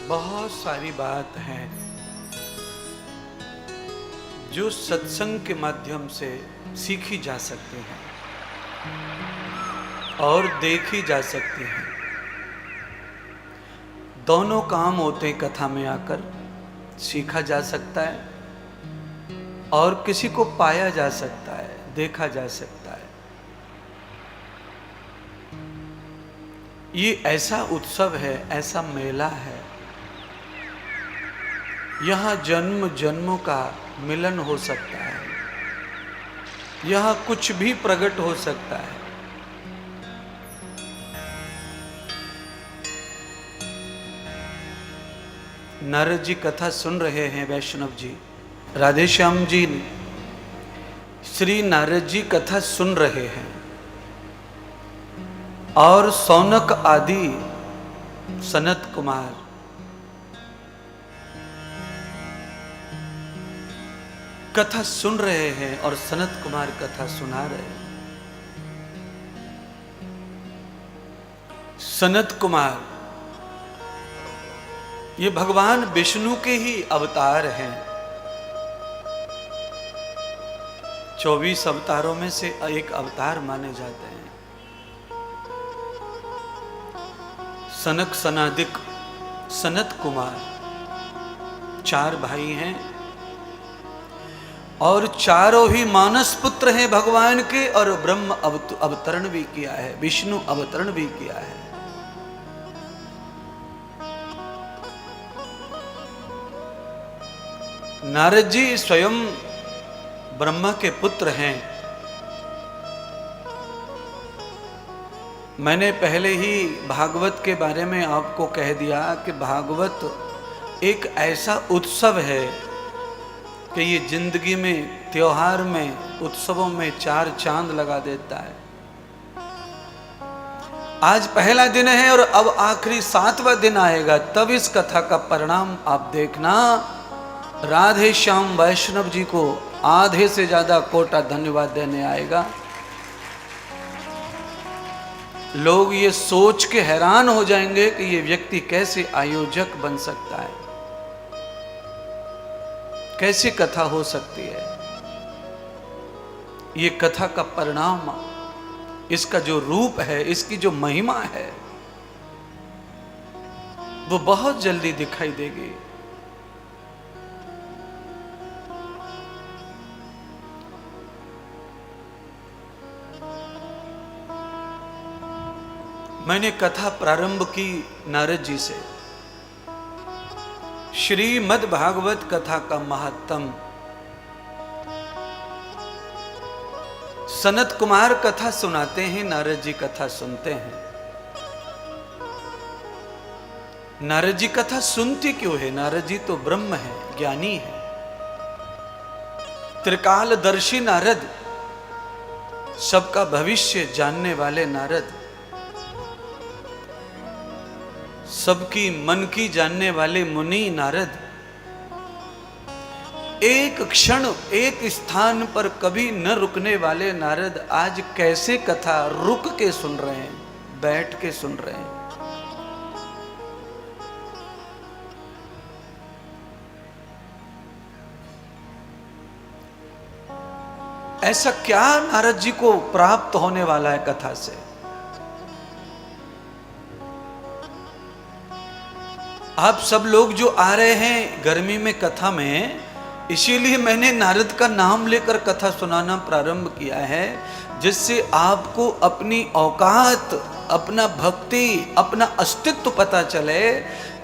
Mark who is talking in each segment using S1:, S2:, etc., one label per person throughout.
S1: बहुत सारी बात है जो सत्संग के माध्यम से सीखी जा सकती हैं और देखी जा सकती हैं। दोनों काम होते हैं कथा में आकर, सीखा जा सकता है और किसी को पाया जा सकता है, देखा जा सकता है। ये ऐसा उत्सव है, ऐसा मेला है, यहाँ जन्म जन्मों का मिलन हो सकता है, यहाँ कुछ भी प्रकट हो सकता है। नारद जी कथा सुन रहे हैं, वैष्णव जी, राधे श्याम जी श्री नारद जी कथा सुन रहे हैं और सौनक आदि सनत कुमार कथा सुन रहे हैं और सनत कुमार कथा सुना रहे हैं। सनत कुमार ये भगवान विष्णु के ही अवतार हैं। 24 अवतारों में से एक अवतार माने जाते हैं। सनक सनादिक सनत कुमार 4 भाई हैं और चारों ही मानस पुत्र हैं भगवान के, और ब्रह्म अवतरण भी किया है, विष्णु अवतरण भी किया है। नारद जी स्वयं ब्रह्मा के पुत्र हैं। मैंने पहले ही भागवत के बारे में आपको कह दिया कि भागवत एक ऐसा उत्सव है कि ये जिंदगी में, त्योहार में, उत्सवों में 4 चांद लगा देता है। आज पहला दिन है और अब आखिरी 7वां दिन आएगा, तब इस कथा का परिणाम आप देखना। राधे श्याम वैष्णव जी को आधे से ज्यादा कोटा धन्यवाद देने आएगा। लोग ये सोच के हैरान हो जाएंगे कि ये व्यक्ति कैसे आयोजक बन सकता है, कैसी कथा हो सकती है। ये कथा का परिणाम, इसका जो रूप है, इसकी जो महिमा है, वो बहुत जल्दी दिखाई देगी। मैंने कथा प्रारंभ की नारद जी से। श्रीमद् भागवत कथा का महत्तम। सनत कुमार कथा सुनाते हैं, नारद जी कथा सुनते हैं। नारद जी कथा सुनते क्यों है? नारद जी तो ब्रह्म है, ज्ञानी है, त्रिकालदर्शी नारद, सबका भविष्य जानने वाले नारद, सबकी मन की जानने वाले मुनि नारद, एक क्षण एक स्थान पर कभी न रुकने वाले नारद आज कैसे कथा रुक के सुन रहे हैं, बैठ के सुन रहे हैं। ऐसा क्या नारद जी को प्राप्त होने वाला है कथा से? आप सब लोग जो आ रहे हैं गर्मी में कथा में, इसीलिए मैंने नारद का नाम लेकर कथा सुनाना प्रारंभ किया है, जिससे आपको अपनी औकात, अपना भक्ति, अपना अस्तित्व पता चले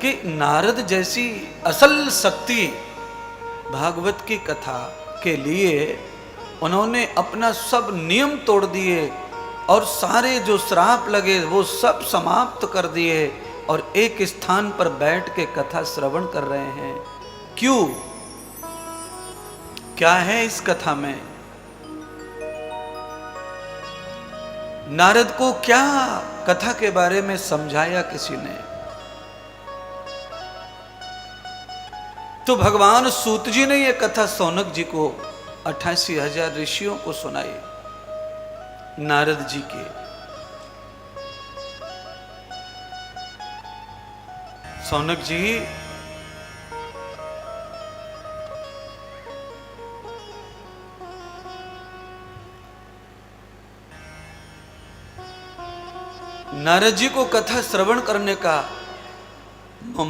S1: कि नारद जैसी असल शक्ति भागवत की कथा के लिए उन्होंने अपना सब नियम तोड़ दिए और सारे जो श्राप लगे वो सब समाप्त कर दिए और एक स्थान पर बैठ के कथा श्रवण कर रहे हैं। क्यों? क्या है इस कथा में? नारद को क्या कथा के बारे में समझाया किसी ने? तो भगवान सूत जी ने यह कथा सौनक जी को 88,000 ऋषियों को सुनाई, नारद जी के। सौनक जी, नारद जी को कथा श्रवण करने का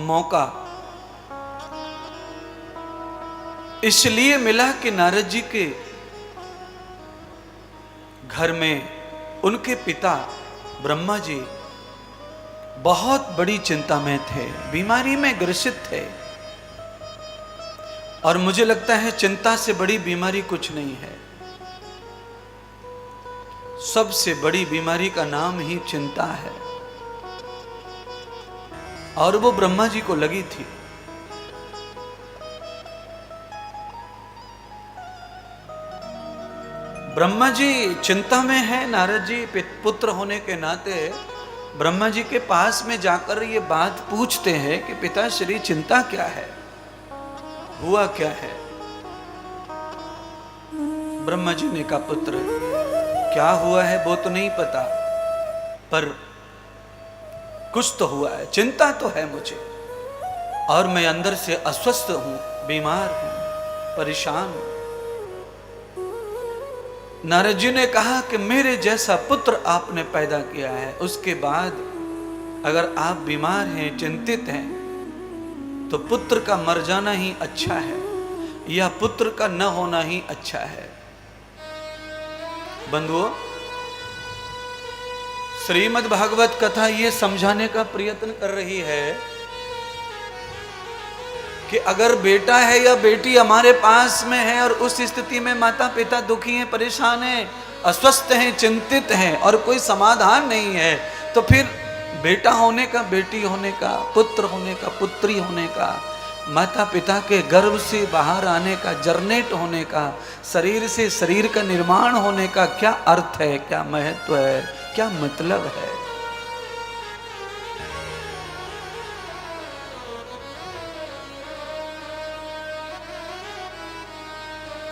S1: मौका इसलिए मिला कि नारद जी के घर में उनके पिता ब्रह्मा जी बहुत बड़ी चिंता में थे, बीमारी में ग्रसित थे। और मुझे लगता है चिंता से बड़ी बीमारी कुछ नहीं है। सबसे बड़ी बीमारी का नाम ही चिंता है, और वो ब्रह्मा जी को लगी थी। ब्रह्मा जी चिंता में है। नारद जी पुत्र होने के नाते ब्रह्मा जी के पास में जाकर ये बात पूछते हैं कि पिताश्री चिंता क्या है, हुआ क्या है। ब्रह्मा जी ने कहा, पुत्र क्या हुआ है वो तो नहीं पता, पर कुछ तो हुआ है, चिंता तो है मुझे, और मैं अंदर से अस्वस्थ हूं, बीमार हूं, परेशान हूं। नारद जी ने कहा कि मेरे जैसा पुत्र आपने पैदा किया है, उसके बाद अगर आप बीमार हैं, चिंतित हैं, तो पुत्र का मर जाना ही अच्छा है या पुत्र का न होना ही अच्छा है। बंधुओं, श्रीमद् भागवत कथा ये समझाने का प्रयत्न कर रही है कि अगर बेटा है या बेटी हमारे पास में है और उस स्थिति में माता पिता दुखी हैं, परेशान हैं, अस्वस्थ हैं, चिंतित हैं और कोई समाधान नहीं है, तो फिर बेटा होने का, बेटी होने का, पुत्र होने का, पुत्री होने का, माता पिता के गर्भ से बाहर आने का, जर्नेट होने का, शरीर से शरीर का निर्माण होने का क्या अर्थ है, क्या महत्व है, क्या मतलब है।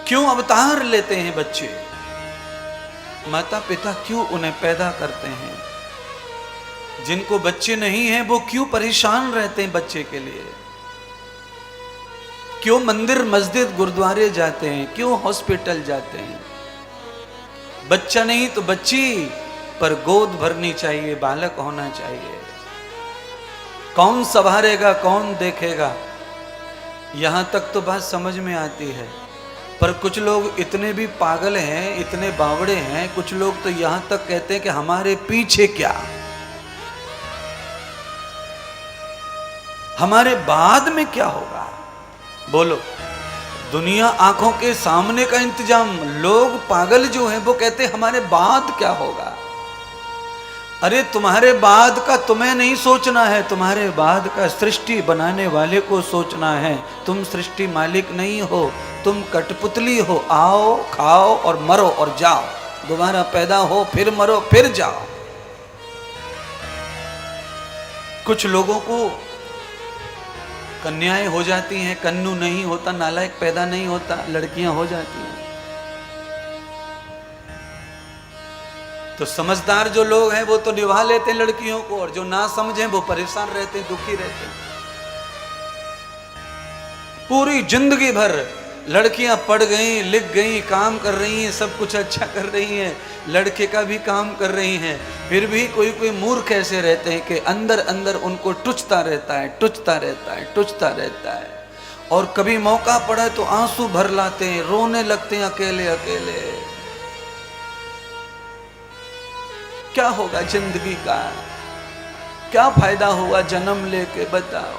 S1: क्यों अवतार लेते हैं बच्चे, माता पिता क्यों उन्हें पैदा करते हैं। जिनको बच्चे नहीं हैं वो क्यों परेशान रहते हैं बच्चे के लिए, क्यों मंदिर मस्जिद गुरुद्वारे जाते हैं, क्यों हॉस्पिटल जाते हैं। बच्चा नहीं तो बच्ची, पर गोद भरनी चाहिए, बालक होना चाहिए। कौन संभालेगा, कौन देखेगा, यहां तक तो बात समझ में आती है। पर कुछ लोग इतने भी पागल हैं, इतने बावड़े हैं, कुछ लोग तो यहां तक कहते हैं कि हमारे पीछे क्या, हमारे बाद में क्या होगा। बोलो, दुनिया आंखों के सामने का इंतजाम, लोग पागल जो हैं वो कहते हैं हमारे बाद क्या होगा। अरे तुम्हारे बाद का तुम्हें नहीं सोचना है, तुम्हारे बाद का सृष्टि बनाने वाले को सोचना है। तुम सृष्टि मालिक नहीं हो, तुम कठपुतली हो। आओ, खाओ और मरो और जाओ, दोबारा पैदा हो, फिर मरो, फिर जाओ। कुछ लोगों को कन्याएं हो जाती हैं, कन्नू नहीं होता, नालायक पैदा नहीं होता, लड़कियां हो जाती हैं। तो समझदार जो लोग हैं वो तो निभा लेते हैं लड़कियों को, और जो ना समझे वो परेशान रहते हैं, दुखी रहते हैं। पूरी जिंदगी भर लड़कियां पढ़ गई, लिख गई, काम कर रही हैं, सब कुछ अच्छा कर रही हैं, लड़के का भी काम कर रही हैं, फिर भी कोई कोई मूर्ख ऐसे रहते हैं कि अंदर अंदर उनको टुचता रहता है, टुचता रहता है, टुचता रहता है। और कभी मौका पड़ा तो आंसू भर लाते हैं, रोने लगते हैं अकेले अकेले। क्या होगा जिंदगी का, क्या फायदा हुआ जन्म लेके, बताओ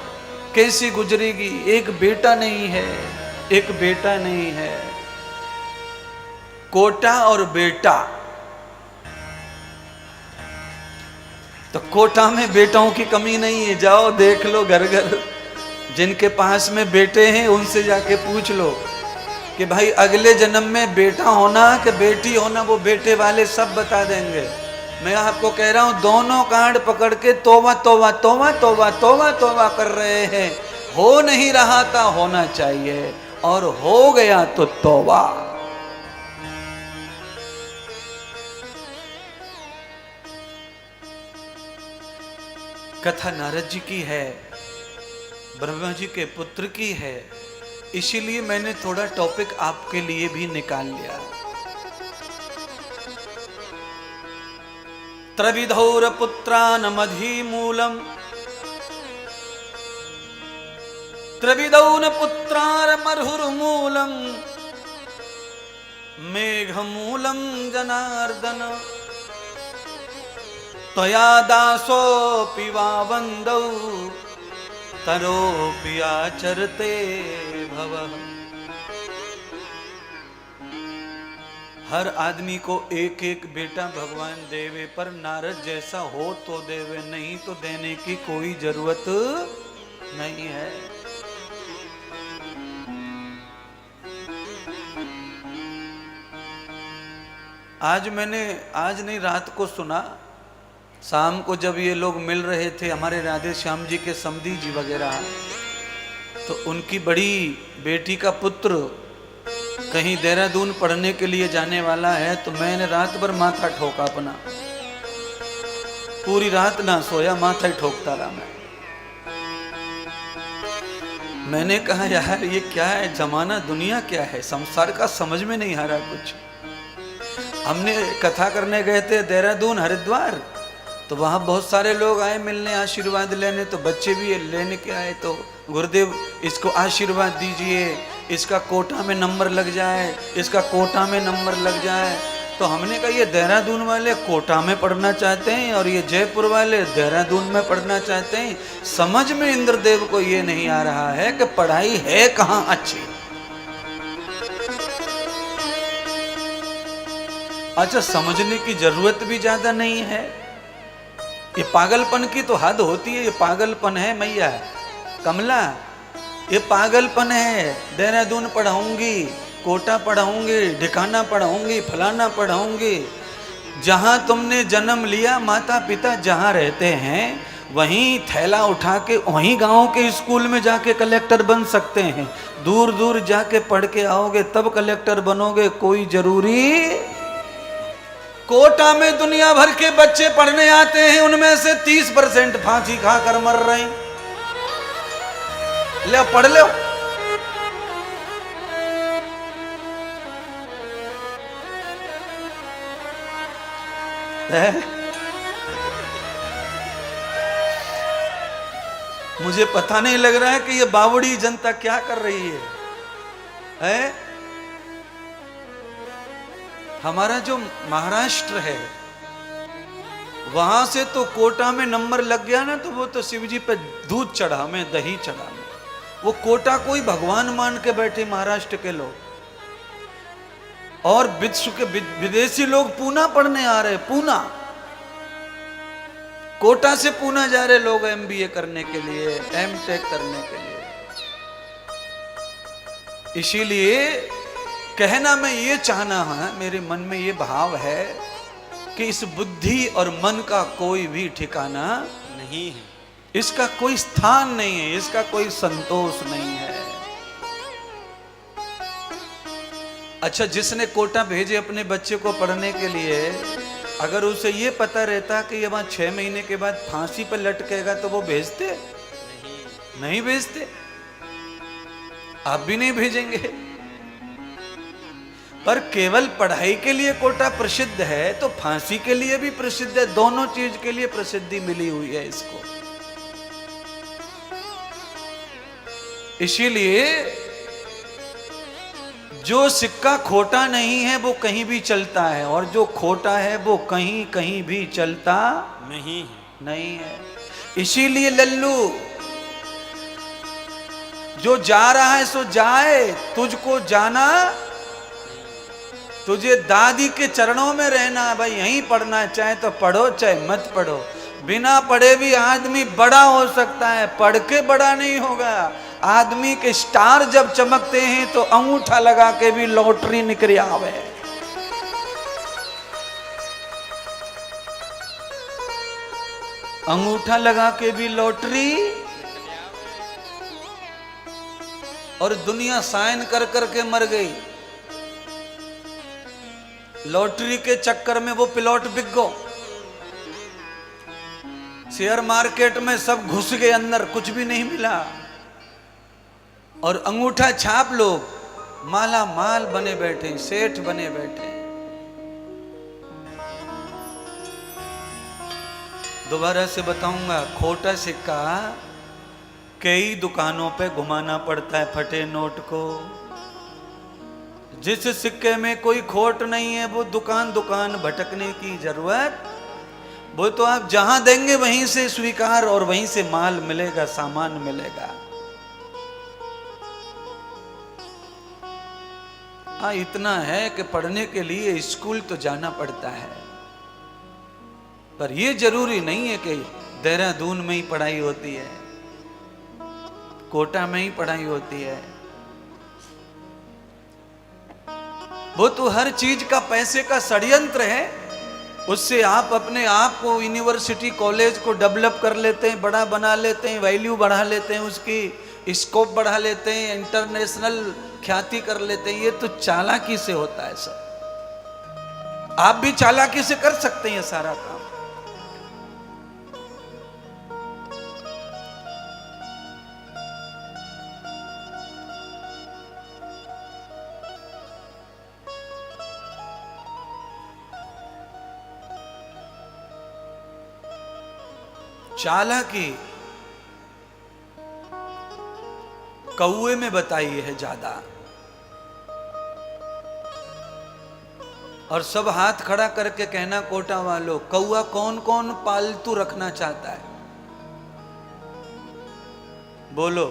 S1: कैसी गुजरेगी। एक बेटा नहीं है, एक बेटा नहीं है, कोटा और बेटा। तो कोटा में बेटाओं की कमी नहीं है, जाओ देख लो घर घर, जिनके पास में बेटे हैं उनसे जाके पूछ लो कि भाई अगले जन्म में बेटा होना कि बेटी होना, वो बेटे वाले सब बता देंगे। मैं आपको कह रहा हूं, दोनों कांड पकड़ के तौबा तौबा तौबा तौबा तौबा तौबा कर रहे हैं। हो नहीं रहा था, होना चाहिए, और हो गया तो तौबा। कथा नारद जी की है ब्रह्मा जी के पुत्र की है, इसीलिए मैंने थोड़ा टॉपिक आपके लिए भी निकाल लिया। त्रविधौर पुत्रानमधीमूलम, त्रिविधौन पुत्रारमर्हुर्मूलम, मेघमूलम जनार्दन, त्वया दासोऽपि वा वन्दौ, तरोऽपि आचरते भवः। हर आदमी को एक एक बेटा भगवान देवे, पर नारद जैसा हो तो देवे, नहीं तो देने की कोई जरूरत नहीं है। आज नहीं रात को सुना, शाम को जब ये लोग मिल रहे थे हमारे राधे श्याम जी के समधी जी वगैरह, तो उनकी बड़ी बेटी का पुत्र कहीं देहरादून पढ़ने के लिए जाने वाला है, तो मैंने रात भर माथा ठोका अपना, पूरी रात ना सोया, माथा ही ठोकता रहा मैंने कहा यार ये क्या है, जमाना दुनिया क्या है, संसार का समझ में नहीं आ रहा कुछ। हमने कथा करने गए थे देहरादून हरिद्वार, तो वहां बहुत सारे लोग आए मिलने, आशीर्वाद लेने, तो बच्चे भी लेने के आए, तो गुरुदेव इसको आशीर्वाद दीजिए, इसका कोटा में नंबर लग जाए, इसका कोटा में नंबर लग जाए। तो हमने कहा ये देहरादून वाले कोटा में पढ़ना चाहते हैं और ये जयपुर वाले देहरादून में पढ़ना चाहते हैं। समझ में इंद्रदेव को ये नहीं आ रहा है कि पढ़ाई है कहाँ अच्छी। अच्छा, समझने की जरूरत भी ज्यादा नहीं है। ये पागलपन की तो हद होती है, ये पागलपन है मैया कमला, ये पागलपन है। देहरादून पढ़ाऊंगी, कोटा पढ़ाऊंगी, ढिकाना पढ़ाऊंगी, फलाना पढ़ाऊंगी। जहां तुमने जन्म लिया, माता पिता जहां रहते हैं वहीं थैला उठा के वहीं गांव के स्कूल में जाके कलेक्टर बन सकते हैं। दूर दूर जाके पढ़ के आओगे तब कलेक्टर बनोगे, कोई जरूरी। कोटा में दुनिया भर के बच्चे पढ़ने आते हैं, उनमें से 30% फांसी खाकर मर रहे हैं। ले पढ़ लो। मुझे पता नहीं लग रहा है कि ये बावड़ी जनता क्या कर रही है? हमारा जो महाराष्ट्र है वहां से तो कोटा में नंबर लग गया ना, तो वो तो शिव जी पे दूध चढ़ा में, दही चढ़ा में। वो कोटा कोई भगवान मान के बैठे महाराष्ट्र के लोग, और विश्व के विदेशी लोग पूना पढ़ने आ रहे। पूना, कोटा से पूना जा रहे लोग MBA करने के लिए, M.Tech करने के लिए। इसीलिए कहना मैं ये चाहना है, मेरे मन में ये भाव है कि इस बुद्धि और मन का कोई भी ठिकाना नहीं है, इसका कोई स्थान नहीं है, इसका कोई संतोष नहीं है। अच्छा, जिसने कोटा भेजे अपने बच्चे को पढ़ने के लिए, अगर उसे ये पता रहता कि ये वहां 6 महीने के बाद फांसी पर लटकेगा तो वो भेजते? नहीं भेजते। आप भी नहीं भेजेंगे। पर केवल पढ़ाई के लिए कोटा प्रसिद्ध है तो फांसी के लिए भी प्रसिद्ध है। दोनों चीज के लिए प्रसिद्धि मिली हुई है इसको। इसीलिए जो सिक्का खोटा नहीं है वो कहीं भी चलता है, और जो खोटा है वो कहीं कहीं भी चलता नहीं है। इसीलिए लल्लू, जो जा रहा है सो जाए, तुझको जाना, तुझे दादी के चरणों में रहना। भाई यहीं पढ़ना, चाहे तो पढ़ो चाहे मत पढ़ो। बिना पढ़े भी आदमी बड़ा हो सकता है, पढ़ के बड़ा नहीं होगा। आदमी के स्टार जब चमकते हैं तो अंगूठा लगा के भी लॉटरी निकल आवे। अंगूठा लगा के भी लॉटरी, और दुनिया साइन कर करके मर गई। लॉटरी के चक्कर में वो प्लॉट बिक गो। शेयर मार्केट में सब घुस गए अंदर, कुछ भी नहीं मिला। और अंगूठा छाप लोग माला माल बने बैठे, सेठ बने बैठे। दोबारा से बताऊंगा, खोटा सिक्का कई दुकानों पे घुमाना पड़ता है फटे नोट को। जिस सिक्के में कोई खोट नहीं है वो दुकान दुकान भटकने की जरूरत, वो तो आप जहां देंगे वहीं से स्वीकार और वहीं से माल मिलेगा, सामान मिलेगा। हाँ, इतना है कि पढ़ने के लिए स्कूल तो जाना पड़ता है, पर यह जरूरी नहीं है कि देहरादून में ही पढ़ाई होती है, कोटा में ही पढ़ाई होती है। वो तो हर चीज का पैसे का षड्यंत्र है। उससे आप अपने आप को, यूनिवर्सिटी कॉलेज को डेवलप कर लेते हैं, बड़ा बना लेते हैं, वैल्यू बढ़ा लेते हैं, उसकी स्कोप बढ़ा लेते हैं, इंटरनेशनल ख्याति कर लेते हैं। ये तो चालाकी से होता है सब। आप भी चालाकी से कर सकते हैं सारा काम। चालाकी कौए में बताई है ज्यादा। और सब हाथ खड़ा करके कहना कोटा वालों, कौआ कौन कौन पालतू रखना चाहता है? बोलो।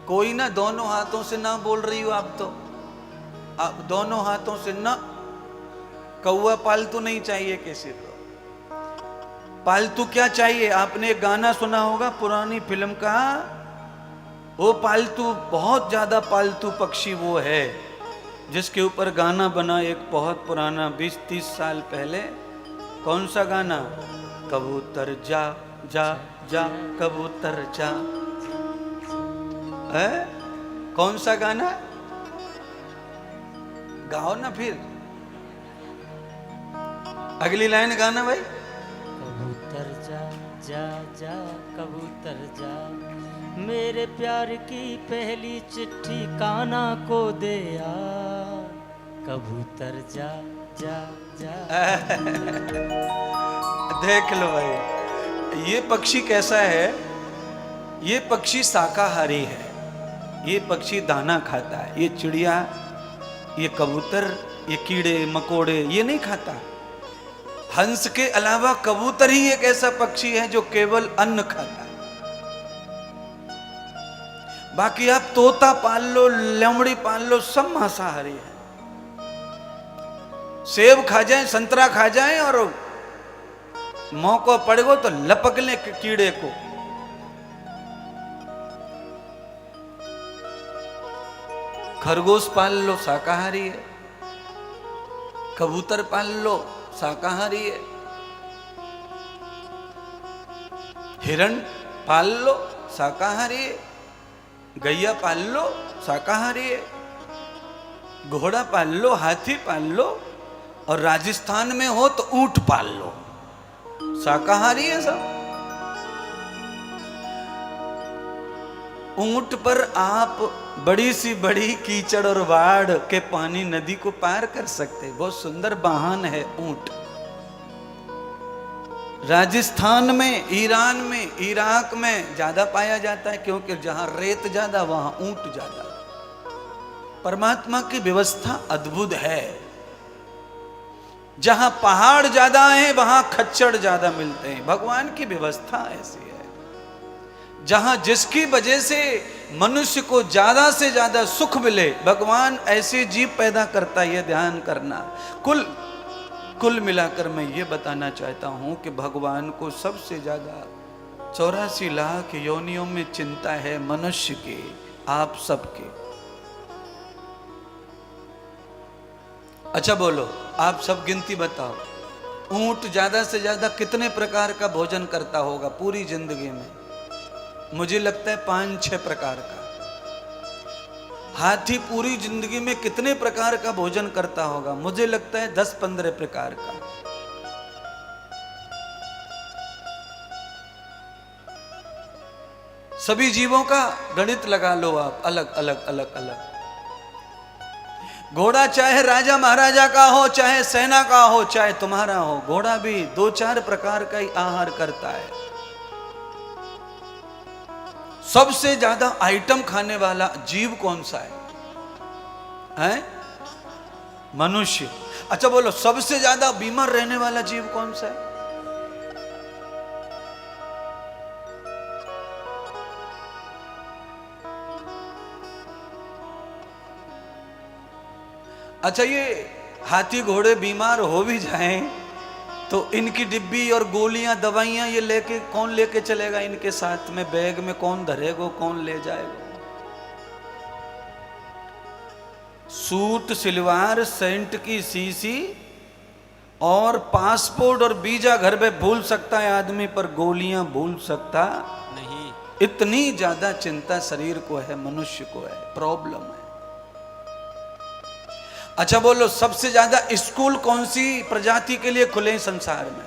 S1: कोई ना, दोनों हाथों से ना बोल रही हो आप तो, आप दोनों हाथों से ना। कौआ पालतू नहीं चाहिए किसी को। पालतू क्या चाहिए? आपने एक गाना सुना होगा पुरानी फिल्म का, वो पालतू, बहुत ज्यादा पालतू पक्षी वो है जिसके ऊपर गाना बना एक बहुत पुराना, 20-30 साल पहले। कौन सा गाना? कबूतर जा जा जा कबूतर जा। है? कौन सा गाना? गाओ ना फिर अगली लाइन गाना भाई।
S2: कबूतर जा जा जा कबूतर जा, मेरे प्यार की पहली चिट्ठी कान्हा को दे आ। कबूतर जा जा जा।
S1: देख लो भाई, ये पक्षी कैसा है? ये पक्षी शाकाहारी है। ये पक्षी दाना खाता है। ये चिड़िया, ये कबूतर, ये कीड़े मकोड़े ये नहीं खाता। हंस के अलावा कबूतर ही एक ऐसा पक्षी है जो केवल अन्न खाता है। बाकी आप तोता पाल लो, लोमड़ी पाल लो, सब मांसाहारी है। सेब खा जाए, संतरा खा जाए और मौका पड़ेगा तो लपक ले कीड़े को। खरगोश पाल लो, शाकाहारी है। कबूतर पाल लो, शाकाहारी है। हिरण पाल लो, शाकाहारी है। गैया पाल लो, शाकाहारी है। घोड़ा पाल लो, हाथी पाल लो, और राजस्थान में हो तो ऊंट पाल लो, शाकाहारी है सब। ऊंट पर आप बड़ी सी बड़ी कीचड़ और बाढ़ के पानी नदी को पार कर सकते। बहुत सुंदर वाहन है ऊंट। राजस्थान में, ईरान में, इराक में ज्यादा पाया जाता है, क्योंकि जहां रेत ज्यादा वहां ऊंट ज्यादा। परमात्मा की व्यवस्था अद्भुत है। जहां पहाड़ ज्यादा है वहां खच्चड़ ज्यादा मिलते हैं। भगवान की व्यवस्था ऐसी है। जहां जिसकी वजह से मनुष्य को ज्यादा से ज्यादा सुख मिले, भगवान ऐसे जीव पैदा करता है। यह ध्यान करना। कुल मिलाकर मैं ये बताना चाहता हूं कि भगवान को सबसे ज्यादा 84 लाख योनियों में चिंता है मनुष्य की, आप सबके। अच्छा बोलो, आप सब गिनती बताओ। ऊंट ज्यादा से ज्यादा कितने प्रकार का भोजन करता होगा पूरी जिंदगी में? मुझे लगता है 5-6 प्रकार का। हाथी पूरी जिंदगी में कितने प्रकार का भोजन करता होगा? मुझे लगता है 10-15 प्रकार का। सभी जीवों का गणित लगा लो आप, अलग अलग अलग अलग। घोड़ा चाहे राजा महाराजा का हो, चाहे सेना का हो, चाहे तुम्हारा हो, घोड़ा भी 2-4 प्रकार का ही आहार करता है। सबसे ज्यादा आइटम खाने वाला जीव कौन सा है? मनुष्य। अच्छा बोलो, सबसे ज्यादा बीमार रहने वाला जीव कौन सा है? अच्छा, ये हाथी घोड़े बीमार हो भी जाएं तो इनकी डिब्बी और गोलियां दवाइयां ये लेके कौन लेके चलेगा? इनके साथ में बैग में कौन धरेगा, कौन ले जाएगा? सूट, सलवार, सेंट की शीशी और पासपोर्ट और वीजा घर पे भूल सकता है आदमी, पर गोलियां भूल सकता नहीं। इतनी ज्यादा चिंता शरीर को है, मनुष्य को है, प्रॉब्लम है। अच्छा बोलो, सबसे ज्यादा स्कूल कौन सी प्रजाति के लिए खुले संसार में?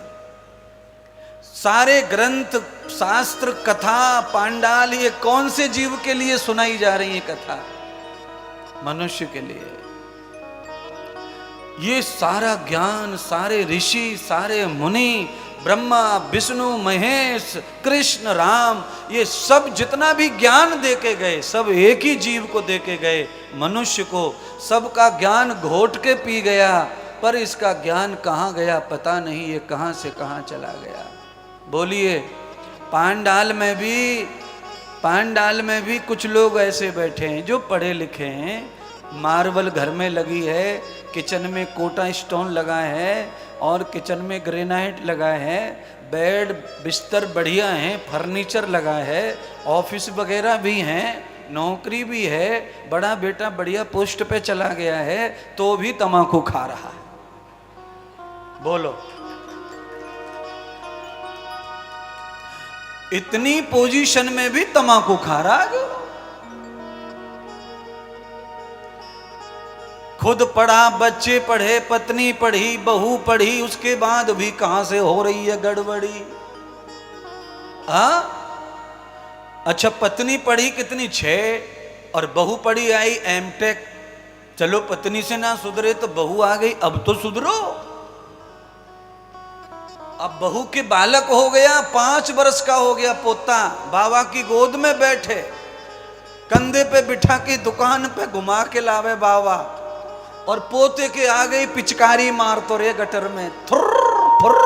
S1: सारे ग्रंथ, शास्त्र, कथा, पांडाल, ये कौन से जीव के लिए सुनाई जा रही है कथा? मनुष्य के लिए। ये सारा ज्ञान, सारे ऋषि, सारे मुनि, ब्रह्मा, विष्णु, महेश, कृष्ण, राम, ये सब जितना भी ज्ञान देके गए, सब एक ही जीव को देके गए, मनुष्य को। सबका ज्ञान घोट के पी गया, पर इसका ज्ञान कहाँ गया पता नहीं, ये कहाँ से कहाँ चला गया। बोलिए, पांडाल में भी कुछ लोग ऐसे बैठे हैं जो पढ़े लिखे हैं, मार्बल घर में लगी है, किचन में कोटा स्टोन लगा है और किचन में ग्रेनाइट लगा है, बेड बिस्तर बढ़िया है, फर्नीचर लगा है, ऑफिस वगैरह भी हैं, नौकरी भी है, बड़ा बेटा बढ़िया पोस्ट पे चला गया है, तो भी तम्बाकू खा रहा है। बोलो, इतनी पोजीशन में भी तम्बाकू खा रहा है। खुद पढ़ा, बच्चे पढ़े, पत्नी पढ़ी, बहू पढ़ी, उसके बाद भी कहां से हो रही है गड़बड़ी? हाँ, अच्छा, पत्नी पढ़ी कितनी 6 और बहू पढ़ी आई एमटेक। चलो, पत्नी से ना सुधरे तो बहू आ गई, अब तो सुधरो। अब बहू के बालक हो गया, 5 वर्ष का हो गया पोता, बाबा की गोद में बैठे, कंधे पे बिठा के दुकान पे घुमा के लावे बाबा, और पोते के आ गई पिचकारी मार तो रे गटर में, थुर थुर।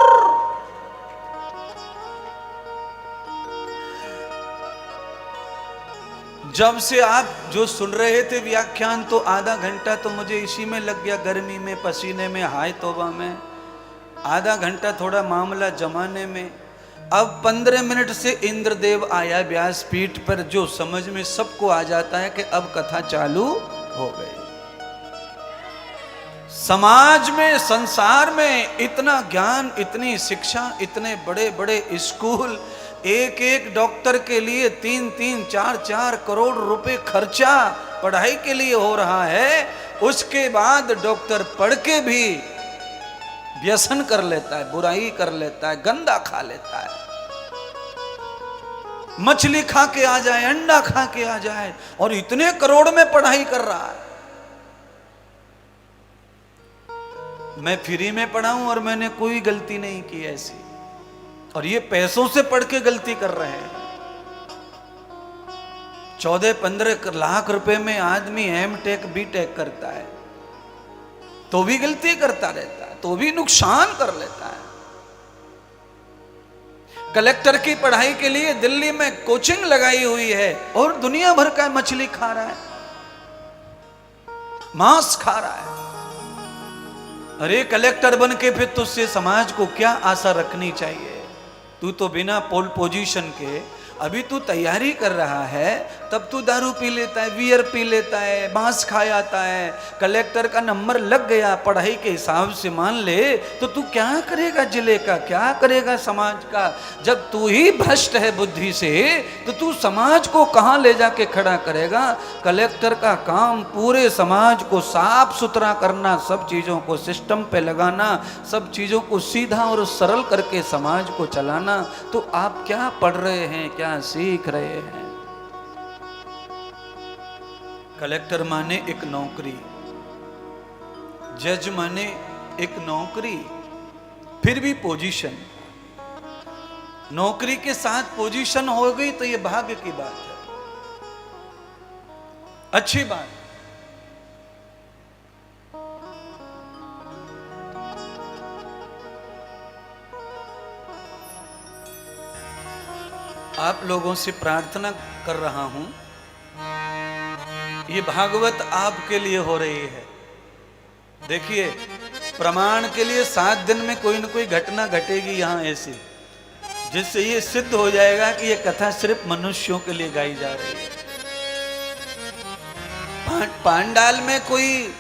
S1: जब से आप जो सुन रहे थे व्याख्यान, तो आधा घंटा तो मुझे इसी में लग गया, गर्मी में, पसीने में, हाय तौबा में, आधा घंटा थोड़ा मामला जमाने में। अब 15 मिनट से इंद्रदेव आया व्यासपीठ पर, जो समझ में सबको आ जाता है कि अब कथा चालू हो गई। समाज में, संसार में इतना ज्ञान, इतनी शिक्षा, इतने बड़े बड़े स्कूल, एक एक डॉक्टर के लिए 3-3, 4-4 करोड़ रुपए खर्चा पढ़ाई के लिए हो रहा है। उसके बाद डॉक्टर पढ़ के भी व्यसन कर लेता है, बुराई कर लेता है, गंदा खा लेता है, मछली खा के आ जाए, अंडा खा के आ जाए, और इतने करोड़ में पढ़ाई कर रहा है। मैं फ्री में पढ़ा हूं और मैंने कोई गलती नहीं की ऐसी, और ये पैसों से पढ़ के गलती कर रहे हैं। 14-15 लाख रुपए में आदमी एमटेक बीटेक करता है, तो भी गलती करता रहता है, तो भी नुकसान कर लेता है। कलेक्टर की पढ़ाई के लिए दिल्ली में कोचिंग लगाई हुई है, और दुनिया भर का मछली खा रहा है, मांस खा रहा है। अरे कलेक्टर बन के फिर तुझसे समाज को क्या आशा रखनी चाहिए? तू तो बिना पोल पोजीशन के अभी तू तैयारी कर रहा है, तब तू दारू पी लेता है, बियर पी लेता है, मांस खा जाता है। कलेक्टर का नंबर लग गया पढ़ाई के हिसाब से मान ले, तो तू क्या करेगा जिले का, क्या करेगा समाज का? जब तू ही भ्रष्ट है बुद्धि से, तो तू समाज को कहाँ ले जाके खड़ा करेगा? कलेक्टर का काम पूरे समाज को साफ सुथरा करना, सब चीज़ों को सिस्टम पे लगाना, सब चीज़ों को सीधा और सरल करके समाज को चलाना। तो आप क्या पढ़ रहे हैं, क्या सीख रहे हैं? कलेक्टर माने एक नौकरी, जज माने एक नौकरी, फिर भी पोजीशन। नौकरी के साथ पोजीशन हो गई तो ये भाग्य की बात है, अच्छी बात। आप लोगों से प्रार्थना कर रहा हूं, ये भागवत आपके लिए हो रही है। देखिए, प्रमाण के लिए 7 दिन में कोई न कोई घटना घटेगी यहां ऐसी, जिससे ये सिद्ध हो जाएगा कि ये कथा सिर्फ मनुष्यों के लिए गाई जा रही है। पांडाल में कोई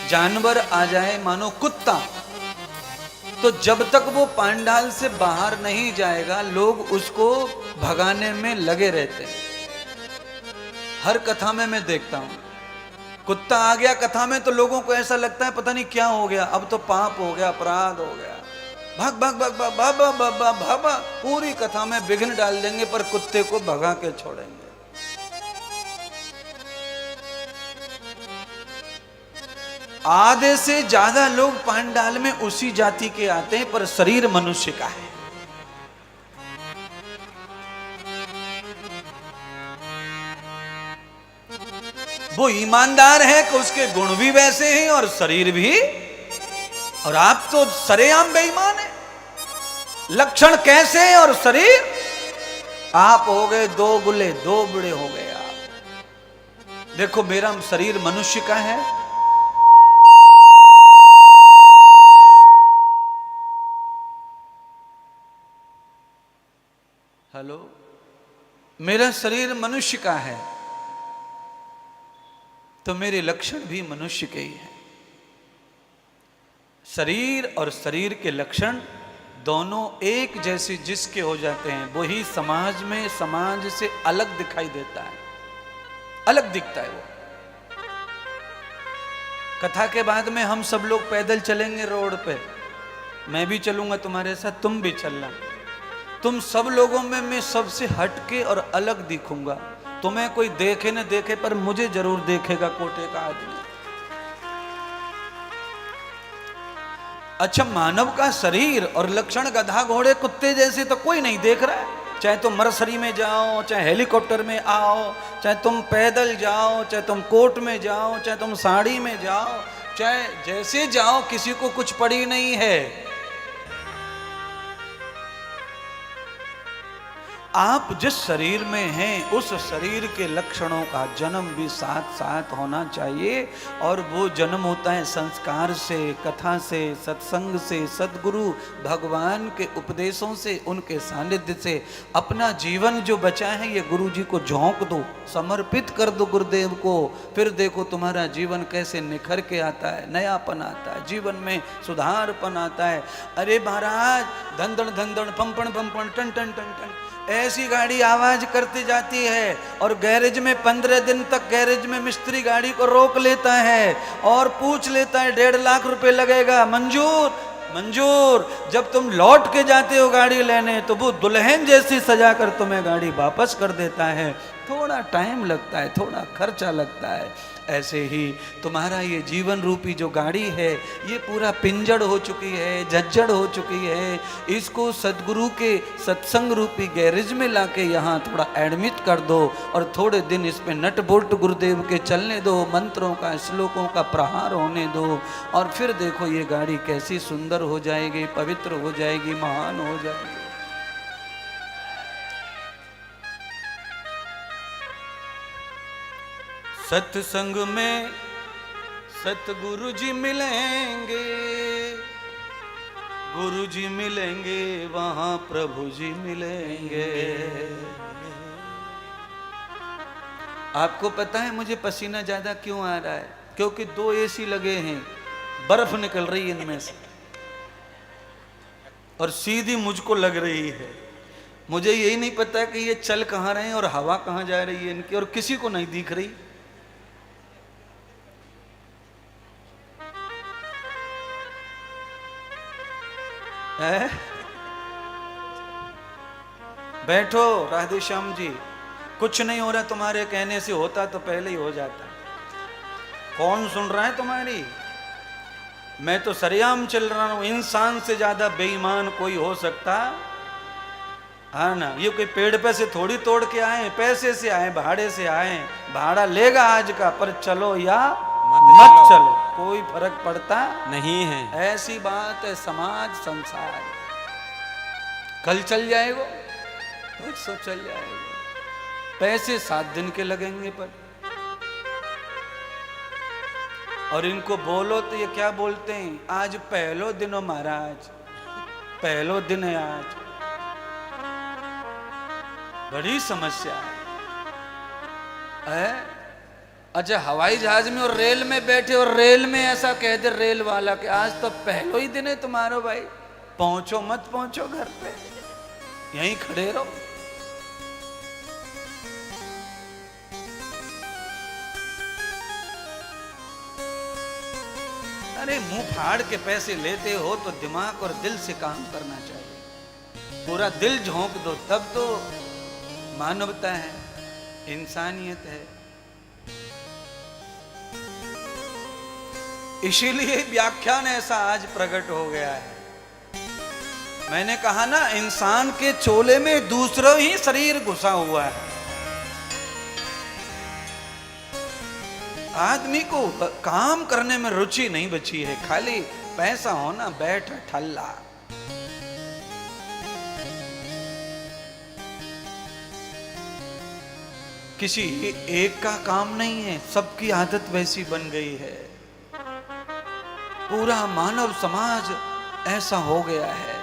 S1: जानवर आ जाए, मानो कुत्ता, तो जब तक वो पांडाल से बाहर नहीं जाएगा, लोग उसको भगाने में लगे रहते हैं। हर कथा में मैं देखता हूं, कुत्ता आ गया कथा में तो लोगों को ऐसा लगता है पता नहीं क्या हो गया, अब तो पाप हो गया, अपराध हो गया, भाग भाग भाग भाग बाबा बाबा बाबा, पूरी कथा में विघ्न डाल देंगे पर कुत्ते को भगा के छोड़ेंगे। आधे से ज्यादा लोग पांडाल में उसी जाति के आते हैं, पर शरीर मनुष्य का है। वो ईमानदार है कि उसके गुण भी वैसे हैं और शरीर भी, और आप तो सरेआम बेईमान है। लक्षण कैसे हैं और शरीर? आप हो गए दो गुले, दो बुढ़े हो गए आप। देखो, मेरा शरीर मनुष्य का है, हेलो, मेरा शरीर मनुष्य का है, तो मेरे लक्षण भी मनुष्य के ही हैं। शरीर और शरीर के लक्षण दोनों एक जैसे जिसके हो जाते हैं, वही समाज में समाज से अलग दिखाई देता है, अलग दिखता है वो। कथा के बाद में हम सब लोग पैदल चलेंगे रोड पे, मैं भी चलूंगा तुम्हारे साथ, तुम भी चलना। तुम सब लोगों में मैं सबसे हटके और अलग दिखूंगा। तुम्हें कोई देखे न देखे, पर मुझे जरूर देखेगा कोटे का आदमी। अच्छा, मानव का शरीर और लक्षण गधा घोड़े कुत्ते जैसे तो कोई नहीं देख रहा है। चाहे तुम मरसरी में जाओ, चाहे हेलीकॉप्टर में आओ, चाहे तुम पैदल जाओ, चाहे तुम कोट में जाओ, चाहे तुम साड़ी में जाओ, चाहे जैसे जाओ, किसी को कुछ पड़ी नहीं है। आप जिस शरीर में हैं, उस शरीर के लक्षणों का जन्म भी साथ साथ होना चाहिए। और वो जन्म होता है संस्कार से, कथा से, सत्संग से, सद्गुरु भगवान के उपदेशों से, उनके सानिध्य से। अपना जीवन जो बचा है ये गुरु जी को झोंक दो, समर्पित कर दो गुरुदेव को, फिर देखो तुम्हारा जीवन कैसे निखर के आता है, नयापन आता है, जीवन में सुधारपन आता है। अरे महाराज, धंधन धंधन पंपण पंपण टन टन टन टन ऐसी गाड़ी आवाज करती जाती है, और गैरेज में 15 दिन तक गैरेज में मिस्त्री गाड़ी को रोक लेता है और पूछ लेता है 1.5 लाख रुपए लगेगा, मंजूर मंजूर। जब तुम लौट के जाते हो गाड़ी लेने, तो वो दुल्हन जैसी सजा कर तुम्हें गाड़ी वापस कर देता है। थोड़ा टाइम लगता है, थोड़ा खर्चा लगता है। ऐसे ही तुम्हारा ये जीवन रूपी जो गाड़ी है, ये पूरा पिंजड़ हो चुकी है, झज्जड़ हो चुकी है। इसको सद्गुरु के सत्संग रूपी गैरेज में लाके यहाँ थोड़ा एडमिट कर दो, और थोड़े दिन इस पे नट बोल्ट गुरुदेव के चलने दो, मंत्रों का, श्लोकों का प्रहार होने दो, और फिर देखो ये गाड़ी कैसी सुंदर हो जाएगी, पवित्र हो जाएगी, महान हो जाएगी। सत्संग में सतगुरु जी मिलेंगे, गुरु जी मिलेंगे, वहां प्रभु जी मिलेंगे। आपको पता है मुझे पसीना ज्यादा क्यों आ रहा है? क्योंकि 2 एसी लगे हैं, बर्फ निकल रही है इनमें से, और सीधी मुझको लग रही है। मुझे यही नहीं पता कि ये चल कहाँ रहे हैं और हवा कहाँ जा रही है इनकी, और किसी को नहीं दिख रही। है? बैठो राधे श्याम जी, कुछ नहीं हो रहा, तुम्हारे कहने से होता तो पहले ही हो जाता। कौन सुन रहा है तुम्हारी? मैं तो सरेआम चल रहा हूं। इंसान से ज्यादा बेईमान कोई हो सकता? हाँ ना, ये कोई पेड़ पे से थोड़ी तोड़ के आए, पैसे से आए, भाड़े से आए। भाड़ा लेगा आज का, पर चलो या मत चलो कोई फर्क पड़ता
S2: नहीं है।
S1: ऐसी बात है समाज संसार। कल चल जाएगा, परसों चल जाएगा, पैसे 7 दिन के लगेंगे पर। और इनको बोलो तो ये क्या बोलते हैं? आज पहलो दिन हो महाराज, पहलो दिन है आज। बड़ी समस्या है। अच्छा, हवाई जहाज में और रेल में बैठे और रेल में ऐसा कह दे रेल वाला कि आज तो पहलो ही दिन है तुम्हारो भाई, पहुंचो मत पहुंचो घर पे, यहीं खड़े रहो। अरे मुंह फाड़ के पैसे लेते हो तो दिमाग और दिल से काम करना चाहिए। पूरा दिल झोंक दो, तब तो मानवता है, इंसानियत है। इसीलिए व्याख्यान ऐसा आज प्रकट हो गया है। मैंने कहा ना, इंसान के चोले में दूसरा ही शरीर घुसा हुआ है। आदमी को काम करने में रुचि नहीं बची है, खाली पैसा होना बैठ ठल्ला। किसी एक का काम नहीं है, सबकी आदत वैसी बन गई है। पूरा मानव समाज ऐसा हो गया है।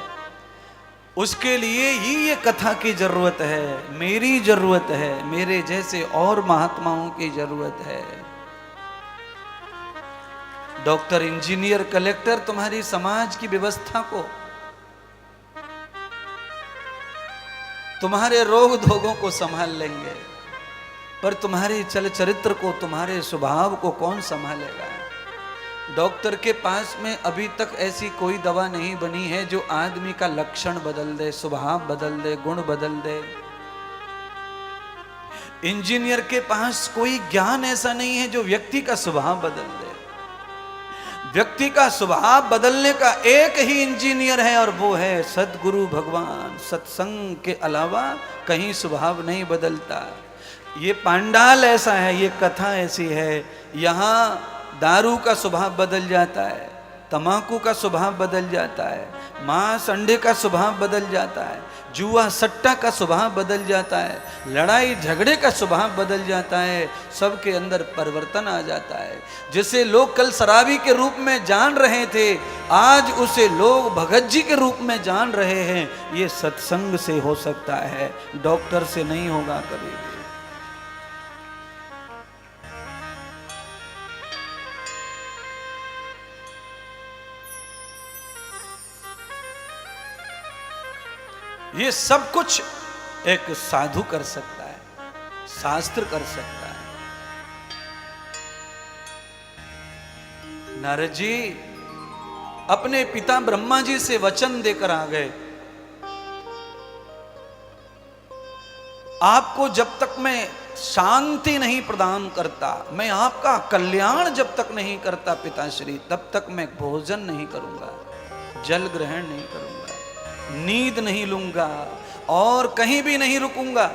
S1: उसके लिए ही ये कथा की जरूरत है, मेरी जरूरत है, मेरे जैसे और महात्माओं की जरूरत है। डॉक्टर, इंजीनियर, कलेक्टर तुम्हारी समाज की व्यवस्था को, तुम्हारे रोग धोगों को संभाल लेंगे, पर तुम्हारे चल चरित्र को, तुम्हारे स्वभाव को कौन संभालेगा? डॉक्टर के पास में अभी तक ऐसी कोई दवा नहीं बनी है जो आदमी का लक्षण बदल दे, स्वभाव बदल दे, गुण बदल दे। इंजीनियर के पास कोई ज्ञान ऐसा नहीं है जो व्यक्ति का स्वभाव बदल दे। व्यक्ति का स्वभाव बदलने का एक ही इंजीनियर है और वो है सद्गुरु भगवान। सत्संग के अलावा कहीं स्वभाव नहीं बदलता। ये पांडाल ऐसा है, ये कथा ऐसी है। यहाँ दारू का स्वभाव बदल जाता है, तंबाकू का स्वभाव बदल जाता है, मांस अंडे का स्वभाव बदल जाता है, जुआ सट्टा का स्वभाव बदल जाता है, लड़ाई झगड़े का स्वभाव बदल जाता है। सबके अंदर परिवर्तन आ जाता है। जिसे लोग कल शराबी के रूप में जान रहे थे, आज उसे लोग भगत जी के रूप में जान रहे हैं। ये सत्संग से हो सकता है, डॉक्टर से नहीं होगा कभी भी। ये सब कुछ एक साधु कर सकता है, शास्त्र कर सकता है। नारद जी अपने पिता ब्रह्मा जी से वचन देकर आ गए, आपको जब तक मैं शांति नहीं प्रदान करता, मैं आपका कल्याण जब तक नहीं करता पिताश्री, तब तक मैं भोजन नहीं करूंगा, जल ग्रहण नहीं करूंगा, नींद नहीं लूंगा और कहीं भी नहीं रुकूंगा।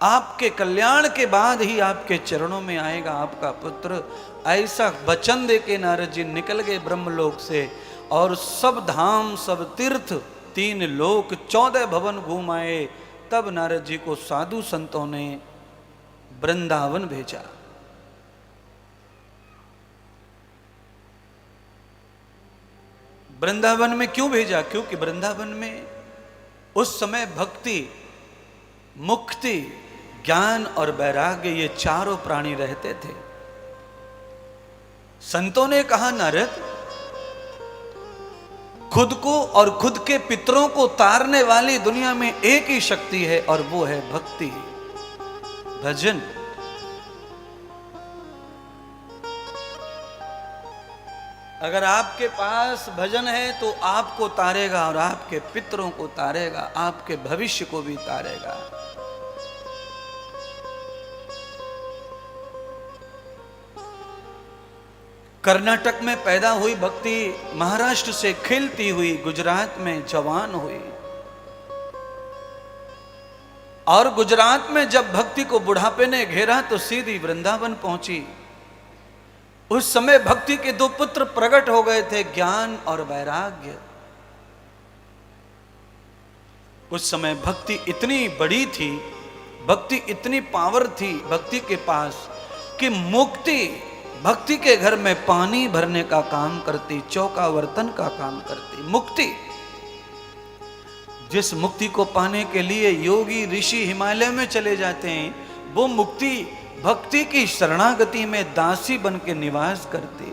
S1: आपके कल्याण के बाद ही आपके चरणों में आएगा आपका पुत्र। ऐसा वचन दे के नारद जी निकल गए ब्रह्मलोक से और सब धाम, सब तीर्थ, 3 लोक, 14 भवन घूम आए। तब नारद जी को साधु संतों ने वृंदावन भेजा। वृंदावन में क्यों भेजा? क्योंकि वृंदावन में उस समय भक्ति, मुक्ति, ज्ञान और वैराग्य, ये चारों प्राणी रहते थे। संतों ने कहा, नारद, खुद को और खुद के पितरों को तारने वाली दुनिया में एक ही शक्ति है और वो है भक्ति, भजन। अगर आपके पास भजन है तो आपको तारेगा और आपके पितरों को तारेगा, आपके भविष्य को भी तारेगा। कर्नाटक में पैदा हुई भक्ति महाराष्ट्र से खिलती हुई गुजरात में जवान हुई, और गुजरात में जब भक्ति को बुढ़ापे ने घेरा तो सीधी वृंदावन पहुंची। उस समय भक्ति के दो पुत्र प्रकट हो गए थे, ज्ञान और वैराग्य। उस समय भक्ति इतनी बड़ी थी, भक्ति इतनी पावर थी भक्ति के पास कि मुक्ति भक्ति के घर में पानी भरने का काम करती, चौका बर्तन का काम करती। मुक्ति, जिस मुक्ति को पाने के लिए योगी ऋषि हिमालय में चले जाते हैं, वो मुक्ति भक्ति की शरणागति में दासी बन के निवास करती।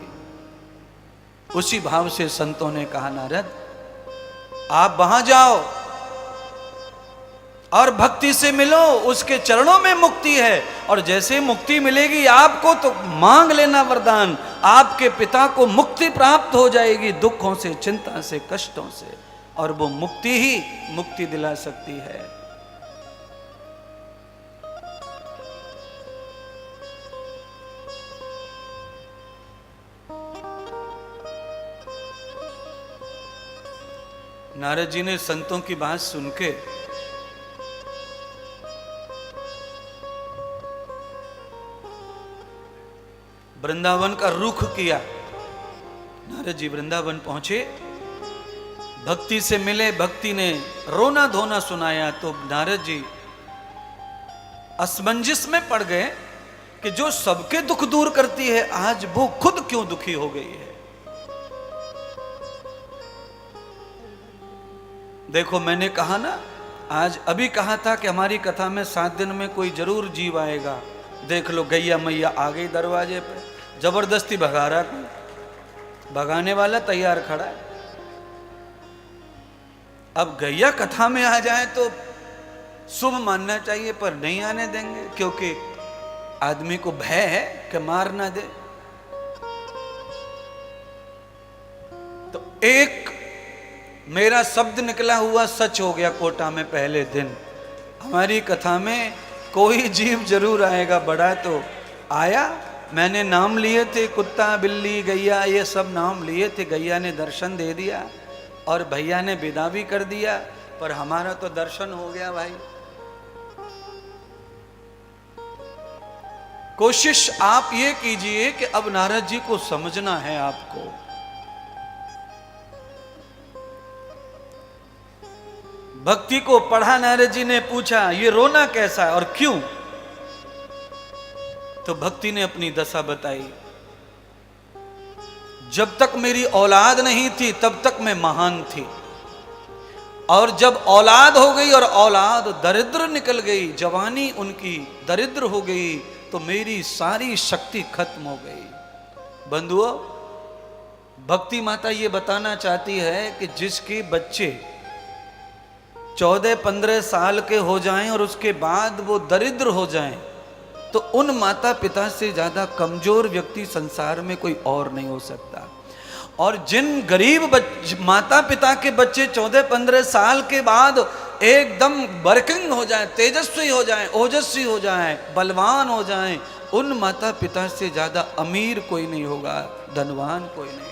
S1: उसी भाव से संतों ने कहा, नारद आप वहां जाओ और भक्ति से मिलो, उसके चरणों में मुक्ति है। और जैसे मुक्ति मिलेगी आपको तो मांग लेना वरदान, आपके पिता को मुक्ति प्राप्त हो जाएगी दुखों से, चिंता से, कष्टों से, और वो मुक्ति ही मुक्ति दिला सकती है। नारद जी ने संतों की बात सुन के वृंदावन का रुख किया। नारद जी वृंदावन पहुंचे, भक्ति से मिले, भक्ति ने रोना धोना सुनाया तो नारद जी असमंजस में पड़ गए कि जो सबके दुख दूर करती है आज वो खुद क्यों दुखी हो गई है। देखो मैंने कहा ना, आज अभी कहा था कि हमारी कथा में 7 दिन में कोई जरूर जीव आएगा। देख लो गैया मैया आ गई दरवाजे पे, जबरदस्ती भगा रहा, भगाने वाला तैयार खड़ा है। अब गैया कथा में आ जाए तो शुभ मानना चाहिए, पर नहीं आने देंगे क्योंकि आदमी को भय है कि मार ना दे। तो एक मेरा शब्द निकला हुआ सच हो गया कोटा में पहले दिन। हमारी कथा में कोई जीव जरूर आएगा, बड़ा तो आया। मैंने नाम लिए थे, कुत्ता बिल्ली गैया ये सब नाम लिए थे। गैया ने दर्शन दे दिया और भैया ने विदा भी कर दिया, पर हमारा तो दर्शन हो गया भाई। कोशिश आप ये कीजिए कि अब नारद जी को समझना है आपको। भक्ति को पढ़ा, नारद जी ने पूछा ये रोना कैसा है और क्यों? तो भक्ति ने अपनी दशा बताई। जब तक मेरी औलाद नहीं थी तब तक मैं महान थी, और जब औलाद हो गई और औलाद दरिद्र निकल गई, जवानी उनकी दरिद्र हो गई, तो मेरी सारी शक्ति खत्म हो गई। बंधुओं, भक्ति माता ये बताना चाहती है कि जिसके बच्चे 14-15 साल के हो जाएं और उसके बाद वो दरिद्र हो जाएं, तो उन माता पिता से ज्यादा कमजोर व्यक्ति संसार में कोई और नहीं हो सकता। और जिन गरीब माता पिता के बच्चे 14-15 साल के बाद एकदम वर्किंग हो जाए, तेजस्वी हो जाए, ओजस्वी हो जाए, बलवान हो जाए, उन माता पिता से ज्यादा अमीर कोई नहीं होगा, धनवान कोई नहीं।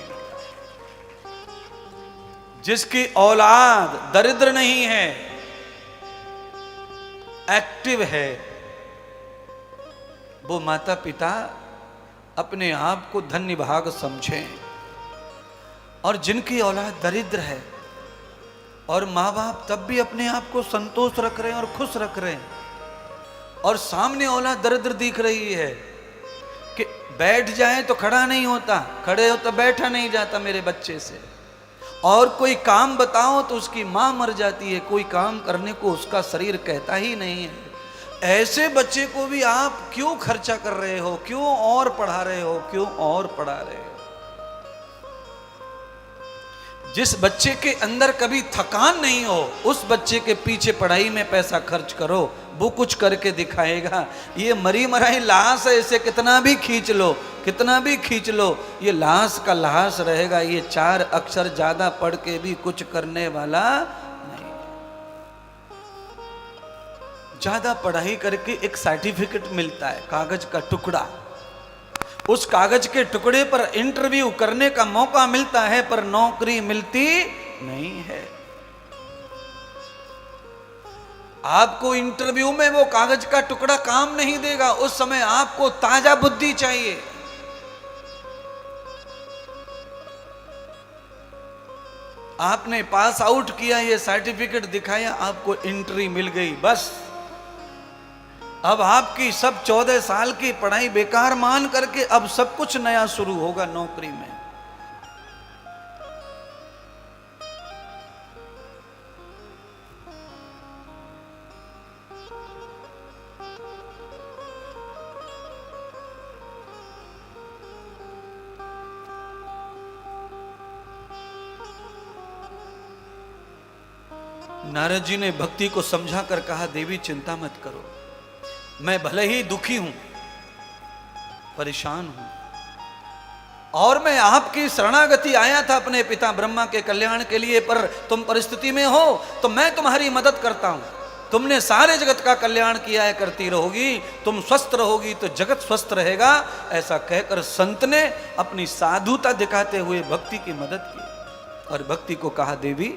S1: जिसकी औलाद दरिद्र नहीं है, एक्टिव है, वो माता पिता अपने आप को धन्य भाग समझें। और जिनकी औलाद दरिद्र है और माँ बाप तब भी अपने आप को संतोष रख रहे हैं और खुश रख रहे हैं, और सामने औलाद दरिद्र दिख रही है कि बैठ जाए तो खड़ा नहीं होता, खड़े हो तो बैठा नहीं जाता मेरे बच्चे से, और कोई काम बताओ तो उसकी माँ मर जाती है, कोई काम करने को उसका शरीर कहता ही नहीं है। ऐसे बच्चे को भी आप क्यों खर्चा कर रहे हो, क्यों और पढ़ा रहे हो, क्यों और पढ़ा रहे हो? जिस बच्चे के अंदर कभी थकान नहीं हो, उस बच्चे के पीछे पढ़ाई में पैसा खर्च करो, वो कुछ करके दिखाएगा। ये मरी मराई लाश है, इसे कितना भी खींच लो, कितना भी खींच लो, ये लाश का लाश रहेगा। ये 4 अक्षर ज्यादा पढ़ के भी कुछ करने वाला नहीं। ज्यादा पढ़ाई करके एक सर्टिफिकेट मिलता है, कागज का टुकड़ा, उस कागज के टुकड़े पर इंटरव्यू करने का मौका मिलता है, पर नौकरी मिलती नहीं है। आपको इंटरव्यू में वो कागज का टुकड़ा काम नहीं देगा। उस समय आपको ताजा बुद्धि चाहिए। आपने पास आउट किया, ये सर्टिफिकेट दिखाया, आपको एंट्री मिल गई, बस अब आपकी सब 14 साल की पढ़ाई बेकार मान करके अब सब कुछ नया शुरू होगा नौकरी में। नारद जी ने भक्ति को समझाकर कहा, देवी चिंता मत करो, मैं भले ही दुखी हूं, परेशान हूं, और मैं आपकी शरणागति आया था अपने पिता ब्रह्मा के कल्याण के लिए, पर तुम परिस्थिति में हो तो मैं तुम्हारी मदद करता हूं। तुमने सारे जगत का कल्याण किया है, करती रहोगी, तुम स्वस्थ रहोगी तो जगत स्वस्थ रहेगा। ऐसा कहकर संत ने अपनी साधुता दिखाते हुए भक्ति की मदद की और भक्ति को कहा, देवी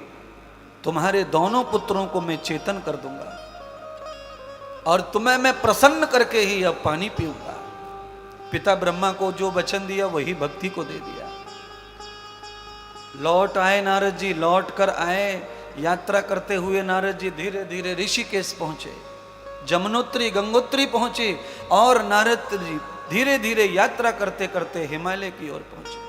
S1: तुम्हारे दोनों पुत्रों को मैं चेतन कर दूंगा और तुम्हें मैं प्रसन्न करके ही अब पानी पीऊंगा। पिता ब्रह्मा को जो वचन दिया वही भक्ति को दे दिया। लौट आए नारद जी, लौट कर आए। यात्रा करते हुए नारद जी धीरे धीरे ऋषिकेश पहुंचे, जमुनोत्री गंगोत्री पहुंचे और नारद जी धीरे धीरे यात्रा करते करते हिमालय की ओर पहुंचे।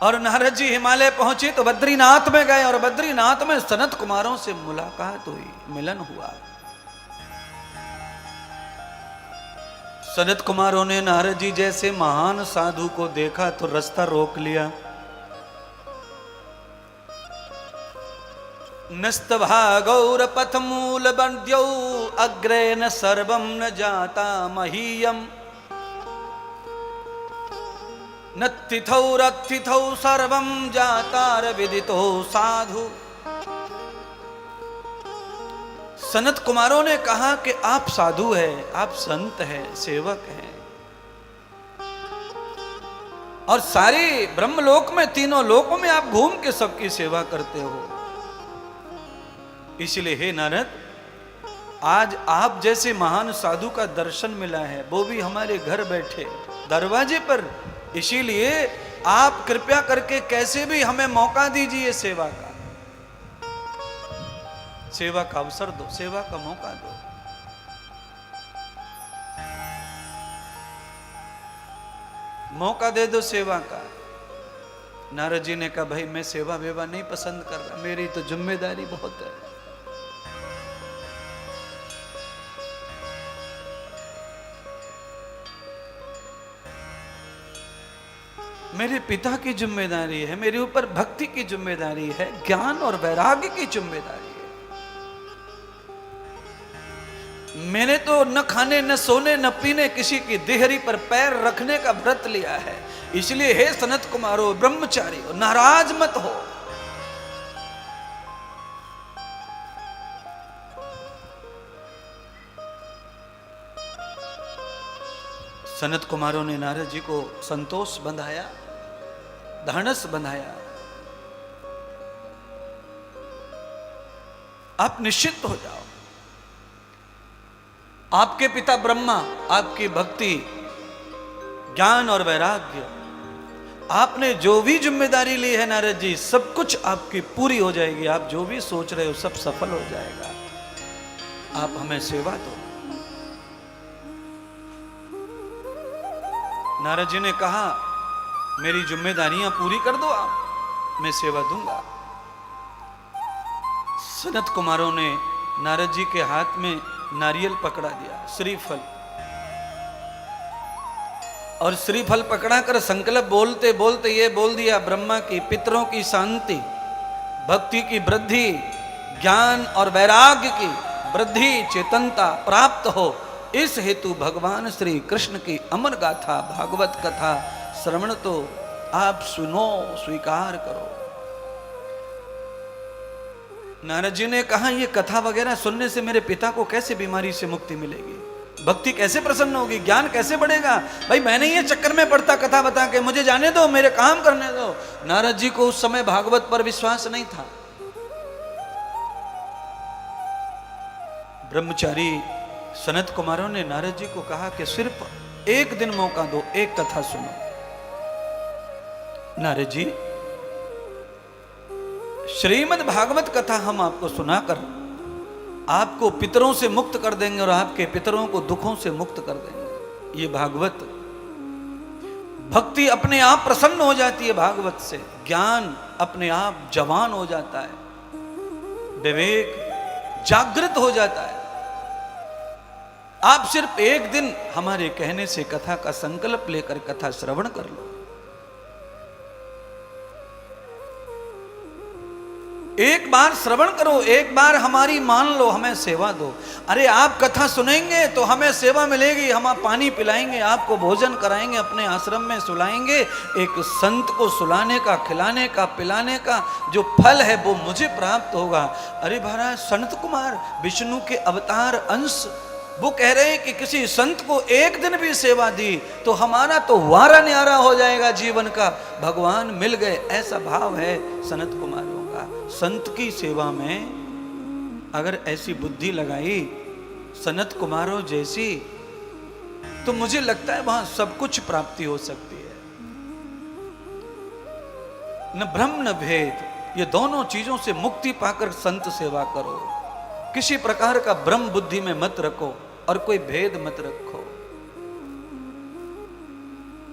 S1: और नारद जी हिमालय पहुंचे तो बद्रीनाथ में गए और बद्रीनाथ में सनत कुमारों से मुलाकात हुई, मिलन हुआ। सनत कुमारों ने नारद जी जैसे महान साधु को देखा तो रास्ता रोक लिया। नस्तभागौर पथ मूल बंद्यौ अग्रे न सर्वम न जाता महीयम नत्थिथौ रत्थिथौ सर्वं जातार विदितो साधु। सनत कुमारों ने कहा कि आप साधु हैं, आप संत हैं, सेवक हैं, और सारे ब्रह्मलोक में, तीनों लोकों में आप घूम के सबकी सेवा करते हो। इसलिए हे नारद, आज आप जैसे महान साधु का दर्शन मिला है, वो भी हमारे घर बैठे दरवाजे पर। इसीलिए आप कृपया करके कैसे भी हमें मौका दीजिए, सेवा का अवसर दो, सेवा का मौका दो। मौका दे दो सेवा का। नारद जी ने कहा, भाई मैं सेवा वेवा नहीं पसंद कर रहा, मेरी तो जिम्मेदारी बहुत है। मेरे पिता की जिम्मेदारी है, मेरे ऊपर भक्ति की जिम्मेदारी है, ज्ञान और वैराग्य की जिम्मेदारी है। मैंने तो न खाने न सोने न पीने, किसी की देहरी पर पैर रखने का व्रत लिया है। इसलिए हे सनत कुमारो, ब्रह्मचारी हो, नाराज मत हो। सनत कुमारों ने नारद जी को संतोष बंधाया, धनस बंधाया। आप निश्चित हो जाओ, आपके पिता ब्रह्मा आपकी भक्ति, ज्ञान और वैराग्य, आपने जो भी जिम्मेदारी ली है नारद जी, सब कुछ आपकी पूरी हो जाएगी। आप जो भी सोच रहे हो सब सफल हो जाएगा। आप हमें सेवा दो। नारद जी ने कहा, मेरी जिम्मेदारियां पूरी कर दो आप, मैं सेवा दूंगा। सनत कुमारों ने नारद जी के हाथ में नारियल पकड़ा दिया, श्रीफल, और श्रीफल पकड़ा कर संकल्प बोलते बोलते ये बोल दिया, ब्रह्मा की, पितरों की शांति, भक्ति की वृद्धि, ज्ञान और वैराग्य की वृद्धि, चेतनता प्राप्त हो, इस हेतु भगवान श्री कृष्ण की अमर गाथा भागवत कथा श्रवण तो आप सुनो, स्वीकार करो। नारद जी ने कहा, ये कथा वगैरह सुनने से मेरे पिता को कैसे बीमारी से मुक्ति मिलेगी? भक्ति कैसे प्रसन्न होगी, ज्ञान कैसे बढ़ेगा? भाई मैंने ये चक्कर में पड़ता कथा बता के, मुझे जाने दो, मेरे काम करने दो। नारद जी को उस समय भागवत पर विश्वास नहीं था। ब्रह्मचारी सनत कुमारों ने नारद जी को कहा कि सिर्फ एक दिन मौका दो, एक कथा सुनो। नारद जी, श्रीमद् भागवत कथा हम आपको सुनाकर आपको पितरों से मुक्त कर देंगे और आपके पितरों को दुखों से मुक्त कर देंगे। ये भागवत भक्ति अपने आप प्रसन्न हो जाती है, भागवत से ज्ञान अपने आप जवान हो जाता है, विवेक जागृत हो जाता है। आप सिर्फ एक दिन हमारे कहने से कथा का संकल्प लेकर कथा श्रवण कर लो। एक बार श्रवण करो, एक बार हमारी मान लो, हमें सेवा दो। अरे आप कथा सुनेंगे तो हमें सेवा मिलेगी, हम आप पानी पिलाएंगे, आपको भोजन कराएंगे, अपने आश्रम में सुलाएंगे। एक संत को सुलाने का, खिलाने का, पिलाने का जो फल है वो मुझे प्राप्त होगा। अरे महाराज सनत कुमार विष्णु के अवतार अंश, वो कह रहे हैं कि किसी संत को एक दिन भी सेवा दी तो हमारा तो वारा न्यारा हो जाएगा जीवन का, भगवान मिल गए, ऐसा भाव है सनत कुमारों का। संत की सेवा में अगर ऐसी बुद्धि लगाई सनत कुमारों जैसी, तो मुझे लगता है वहां सब कुछ प्राप्ति हो सकती है। न भ्रम न भेद, ये दोनों चीजों से मुक्ति पाकर संत सेवा करो। किसी प्रकार का भ्रम बुद्धि में मत रखो और कोई भेद मत रखो।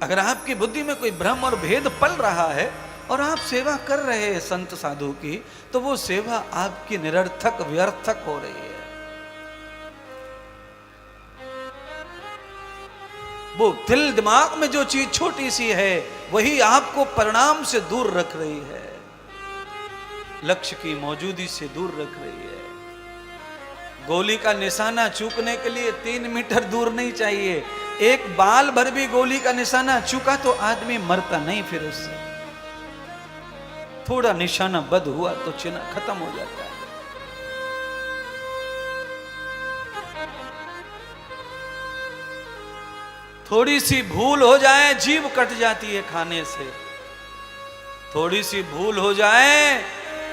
S1: अगर आपकी बुद्धि में कोई भ्रम और भेद पल रहा है और आप सेवा कर रहे हैं संत साधु की, तो वो सेवा आपकी निरर्थक व्यर्थक हो रही है। वो दिल दिमाग में जो चीज छोटी सी है वही आपको परिणाम से दूर रख रही है, लक्ष्य की मौजूदगी से दूर रख रही है। गोली का निशाना चूकने के लिए 3 मीटर दूर नहीं चाहिए। एक बाल भर भी गोली का निशाना चूका तो आदमी मरता नहीं, फिर उससे थोड़ा निशाना बद हुआ तो चिन्ह खत्म हो जाता है। थोड़ी सी भूल हो जाए जीभ कट जाती है खाने से, थोड़ी सी भूल हो जाए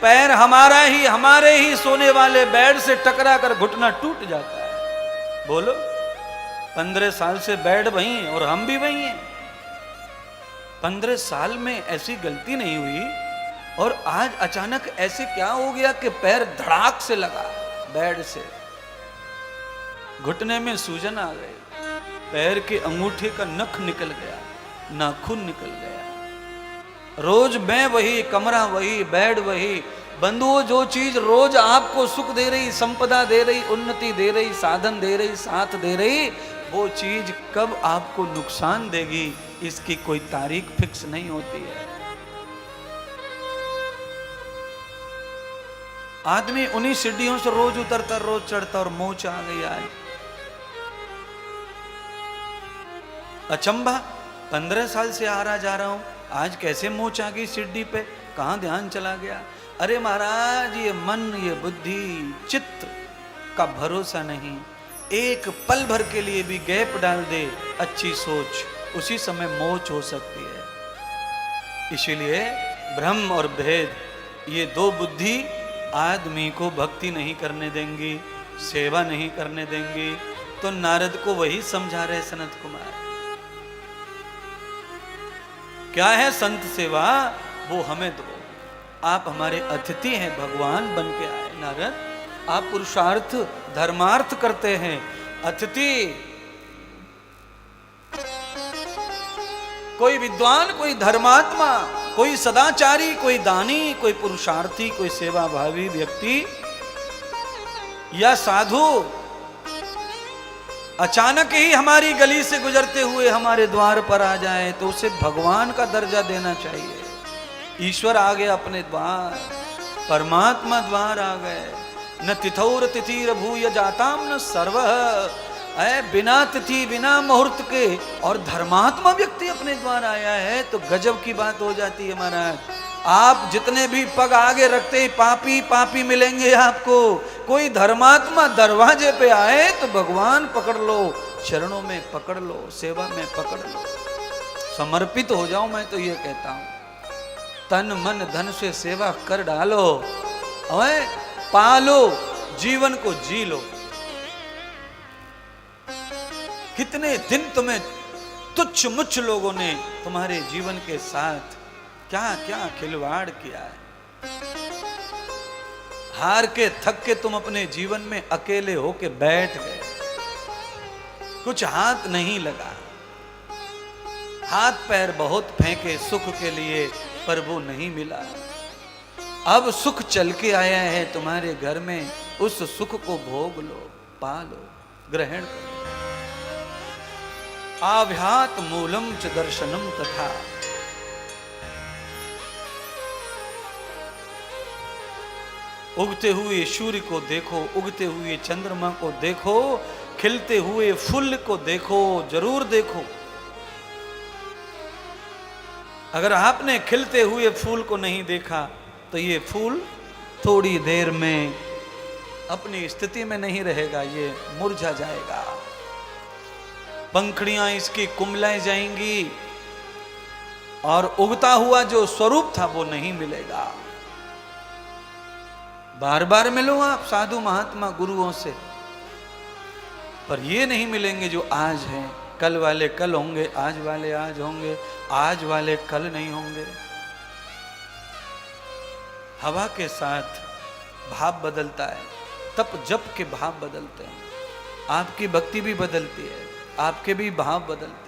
S1: पैर हमारे ही सोने वाले बेड से टकरा कर घुटना टूट जाता है। बोलो 15 साल से बेड वही है और हम भी वही हैं। 15 साल में ऐसी गलती नहीं हुई और आज अचानक ऐसे क्या हो गया कि पैर धड़ाक से लगा बेड से, घुटने में सूजन आ गई, पैर के अंगूठे का नख निकल गया, नाखून निकल गया। रोज मैं वही, कमरा वही, बेड वही। बंधुओं, जो चीज रोज आपको सुख दे रही, संपदा दे रही, उन्नति दे रही, साधन दे रही, साथ दे रही, वो चीज कब आपको नुकसान देगी इसकी कोई तारीख फिक्स नहीं होती है। आदमी उन्हीं सीढ़ियों से रोज उतरता, रोज चढ़ता और मोच आ गई आज। अचंभा, 15 साल से आ रहा जा रहा हूं, आज कैसे मोच आ गई सीढ़ी पे, कहां ध्यान चला गया? अरे महाराज, ये मन, ये बुद्धि, चित्त का भरोसा नहीं। एक पल भर के लिए भी गैप डाल दे अच्छी सोच, उसी समय मोच हो सकती है। इसीलिए भ्रम और भेद, ये 2 बुद्धि आदमी को भक्ति नहीं करने देंगी, सेवा नहीं करने देंगी। तो नारद को वही समझा रहे सनत कुमार। क्या है संत सेवा? वो हमें दो। आप हमारे अतिथि हैं, भगवान बन के आए। नारद, आप पुरुषार्थ धर्मार्थ करते हैं, अतिथि कोई विद्वान, कोई धर्मात्मा, कोई सदाचारी, कोई दानी, कोई पुरुषार्थी, कोई सेवाभावी व्यक्ति या साधु अचानक ही हमारी गली से गुजरते हुए हमारे द्वार पर आ जाए तो उसे भगवान का दर्जा देना चाहिए। ईश्वर आ गए अपने द्वार, परमात्मा द्वार आ गए। न तिथौर तिथिर भूय जाताम न सर्व, बिना तिथि बिना मुहूर्त के और धर्मात्मा व्यक्ति अपने द्वार आया है तो गजब की बात हो जाती है महाराज। आप जितने भी पग आगे रखते ही पापी पापी मिलेंगे आपको। कोई धर्मात्मा दरवाजे पे आए तो भगवान पकड़ लो, चरणों में पकड़ लो, सेवा में पकड़ लो, समर्पित हो जाओ। मैं तो ये कहता हूं, तन मन धन से सेवा कर डालो, अवे पालो, जीवन को जी लो। कितने दिन तुम्हें तुच्छ मुच्छ लोगों ने तुम्हारे जीवन के साथ क्या क्या खिलवाड़ किया है। हार के थक के तुम अपने जीवन में अकेले होके बैठ गए, कुछ हाथ नहीं लगा, हाथ पैर बहुत फेंके सुख के लिए, पर वो नहीं मिला। अब सुख चल के आया है तुम्हारे घर में, उस सुख को भोग लो, पालो, ग्रहण करो। आव्यात मूलम च दर्शनम तथा, उगते हुए सूर्य को देखो, उगते हुए चंद्रमा को देखो, खिलते हुए फूल को देखो, जरूर देखो। अगर आपने खिलते हुए फूल को नहीं देखा तो ये फूल थोड़ी देर में अपनी स्थिति में नहीं रहेगा, ये मुरझा जाएगा, पंखड़ियां इसकी कुम्हलाई जाएंगी और उगता हुआ जो स्वरूप था वो नहीं मिलेगा। बार बार मिलो आप साधु महात्मा गुरुओं से, पर ये नहीं मिलेंगे जो आज हैं। कल वाले कल होंगे, आज वाले आज होंगे, आज वाले कल नहीं होंगे। हवा के साथ भाव बदलता है, तप जप के भाव बदलते हैं। आपकी भक्ति भी बदलती है, आपके भी भाव बदलते हैं।